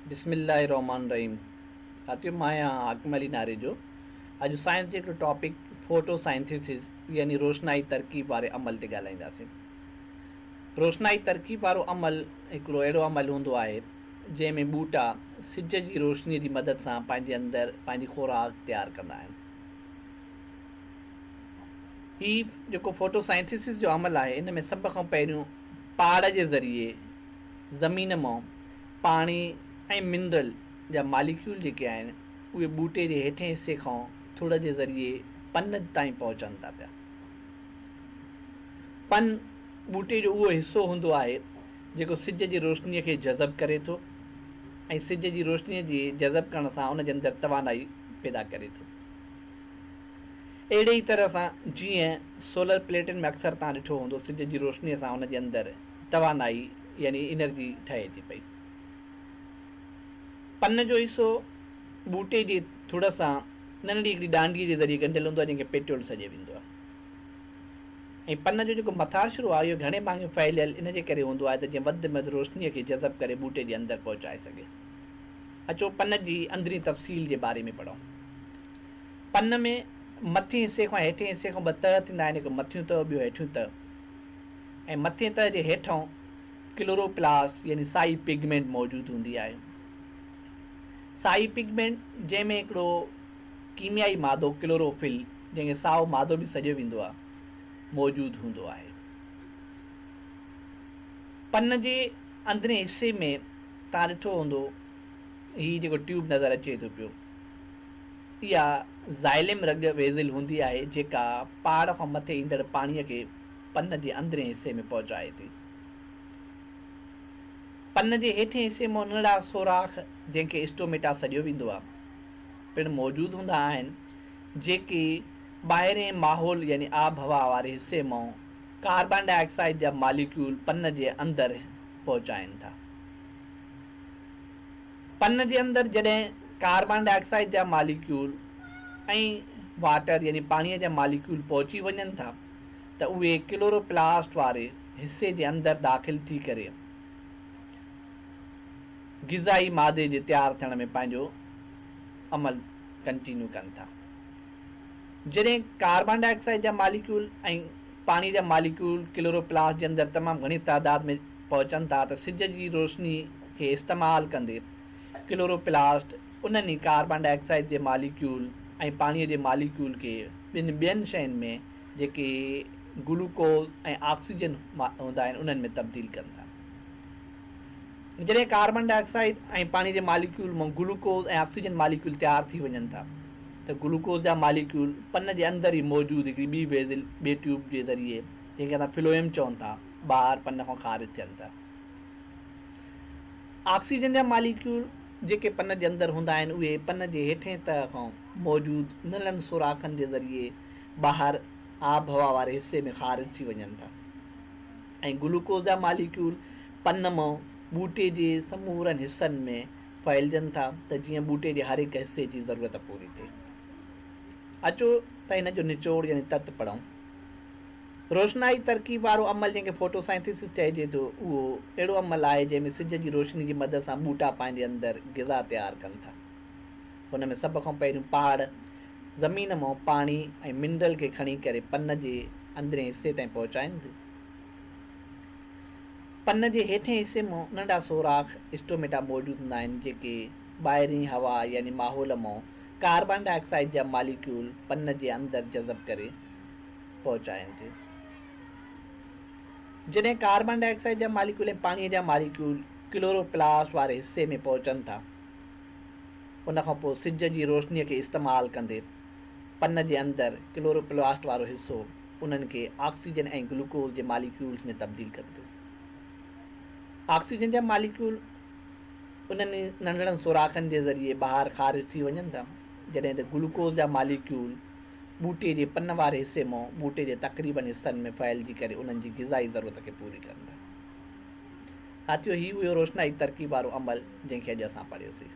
बिस्मिल्लाहिर्रहमानिर्रहीम। साथियों, मैं यहाँ हाकिम अली नारे जो अॼु साइंस जो हिकिड़ो टॉपिक फोटोसाइंथिसिस यानी रोशनाई तरकीब वारे अमल ते ॻाल्हाईंदासीं। रोशनाई तरकीब वारो अमल हिकिड़ो अहिड़ो अमल हूंदो आहे जंहिंमें ॿूटा सिज जी रोशनीअ जी मदद सां पंहिंजे अंदरि पंहिंजी खुराक तयारु कंदा आहिनि। हीउ जेको फोटोसाइंथिसिस जो अमल आहे, इन में सभ खां पहिरियों पहाड़ जे ज़रिए ज़मीन मां पाणी ऐं मिनरल जा मालिक्यूल जेके आहिनि उहे ॿूटे जे हेठें हिसे खां थुड़ जे ज़रिए पन ताईं पहुचनि था पिया। पन ॿूटे जो उहो हिसो हूंदो आहे जेको सिज जी रोशनीअ खे जज़ब करे थो ऐं सिज जी रोशनीअ जे जज़ब करण सां उन जे अंदरि तवानाई पैदा करे थो। अहिड़े ई तरह सां जीअं सोलर प्लेटनि में अक्सर तव्हां ॾिठो हूंदो, सिज जी रोशनीअ सां उन जे अंदरि तवानाई यानी एनर्जी ठहे थी पई। पन जो हिसो ॿूटे जी थुड़ सां नंढड़ी हिकिड़ी डांडीअ जे ज़रिए ॻंढियल हूंदो आहे जंहिंखे पेट्रोल सॾे वेंदो आहे। ऐं पन जो जेको मथाशिरो आहे इहो घणे भाङे फैलियल इन जे करे हूंदो आहे त जीअं वधि में वधि रोशनीअ खे जज़ब करे ॿूटे जे अंदरि पहुचाए सघे। अचो पन जी अंदरी तफ़सील जे बारे में पढ़ूं। पन में मथे हिसे खां हेठें हिसे खां ॿ तह थींदा आहिनि, हिकु मथियूं तह ॿियो हेठियूं तह। ऐं मथे तह जे हेठां क्लोरोप्लास्ट यानी साई पिगमेंट मौजूदु हूंदी आहे। साई पिगमेंट जंहिंमें हिकिड़ो कीमियाई मादो क्लोरोफिल, जंहिंखे साओ मादो बि सॾियो वेंदो आहे, मौजूदु हूंदो आहे। पन जे अंदरें हिसे में तव्हां ॾिठो हूंदो हीउ जेको ट्यूब नज़र अचे थो पियो, इहा ज़ाइलिम रग वेज़िल हूंदी आहे जेका पहाड़ खां मथे ईंदड़ पाणीअ खे पन जे अंदरें हिसे में पहुचाए थी। पन जे हेठें हिसे में नंढड़ा सोराख जंहिंखे स्टोमेटा सॾियो वेंदो आहे पिणु मौजूदु हूंदा आहिनि, जेके ॿाहिरें माहौल यानी आब हवा वारे हिसे मां कार्बन डाइऑक्साइड जा मालिक्यूल पन जे अंदरि पहुचाइनि था। पन जे अंदरि जॾहिं कार्बन डाइऑक्साइड जा मालिक्यूल ऐं वाटर यानी पाणीअ जा मालिक्यूल पहुची वञनि था त उहे क्लोरोप्लास्ट वारे हिसे जे अंदरि दाख़िल थी करे ग़िज़ाई मादे जे तयारु थियण में पंहिंजो अमल कंटिन्यू कनि था। जॾहिं कार्बन डाइऑक्साइड जा मालिक्यूल ऐं पाणी जा मालिक्यूल क्लोरोप्लास्ट जे अंदरि तमामु घणी तादाद में पहुचनि था त सिज जी रोशनी खे इस्तेमालु कंदे क्लोरोप्लास्ट उन्हनि कार्बन डाइऑक्साइड जे मालिक्यूल ऐं पाणीअ जे मालिक्यूल खे ॿियनि शयुनि में जेके ग्लूकोज ऐं ऑक्सीजन हूंदा आहिनि उन्हनि में तब्दील कनि था। जॾहिं कार्बन डाइऑक्साइड ऐं पाणी जे मालिक्यूल मां ग्लूकोज ऐं ऑक्सीजन मालिक्यूल तयारु थी वञनि था त ग्लूकोज जा मालिक्यूल पन जे अंदरि ई मौजूदु हिकिड़ी ॿी वेज़िल ॿिए ट्यूब जे ज़रिए, जंहिंखे असां फ्लोएम चवनि था, ॿाहिरि पन खां ख़ारिज थियनि था। ऑक्सीजन जा मालिक्यूल जेके पन जे अंदरि हूंदा आहिनि उहे पन जे हेठें तह खां मौजूदु नंढनि सुराखनि जे ज़रिए ॿाहिरि आब हवा वारे हिसे में ख़ारिज थी वञनि था। ऐं ग्लूकोज जा मालिक्यूल पन मां ॿूटे जे समूरनि हिसनि में फैलिजनि था त जीअं ॿूटे जे हर हिकु हिसे जी ज़रूरत पूरी थिए। अचो त हिन जो निचोड़ यानी तत पढ़ूं। रोशनाई तरकीब वारो अमल जंहिंखे फोटोसाइंथिसिस चइजे थो, उहो अहिड़ो अमल आहे जंहिंमें सिज जी रोशनी जी मदद सां ॿूटा पंहिंजे अंदरि ग़िज़ा तयारु कनि था। हुन में सभ खां पहिरियों पहाड़ ज़मीन मां पाणी ऐं मिनरल खे खणी करे पन जे अंदरें हिसे ताईं पहुचाइनि थी। पन जे हेठें हिसे मां नंढा सोराख स्टोमेटा मौजूदु हूंदा आहिनि जेके ॿाहिरीं हवा यानी माहौल मां कार्बन डाइऑक्साइड जा मालिक्यूल पन जे अंदरि जज़ब करे पहुचाइनि थी। जॾहिं कार्बन डाइऑक्साइड जा मालिक्यूल ऐं पाणीअ जा मालिक्यूल क्लोरोप्लास्ट वारे हिसे में पहुचनि था, उन खां पोइ सिज जी रोशनीअ खे इस्तेमालु कंदे पन जे अंदरि क्लोरोप्लास्ट वारो हिसो उन्हनि खे ऑक्सीजन ऐं ग्लूकोज जे मालिक्यूल्स में तब्दील कंदो। ऑक्सीजन जा मालिक्यूल उन्हनि नंढड़नि सुराखनि जे ज़रिए ॿाहिरि ख़ारिज थी वञनि था, जॾहिं त ग्लूकोज जा मालिक्यूल ॿूटे जे पन वारे हिसे मां ॿूटे जे तक़रीबन हिसनि में फैलिजी करे उन्हनि जी ग़िज़ाई ज़रूरत खे पूरी कनि था। साथियो, हीउ हुयो रोशनाई तरकीब वारो अमल जंहिंखे अॼु असां पढ़ियोसीं।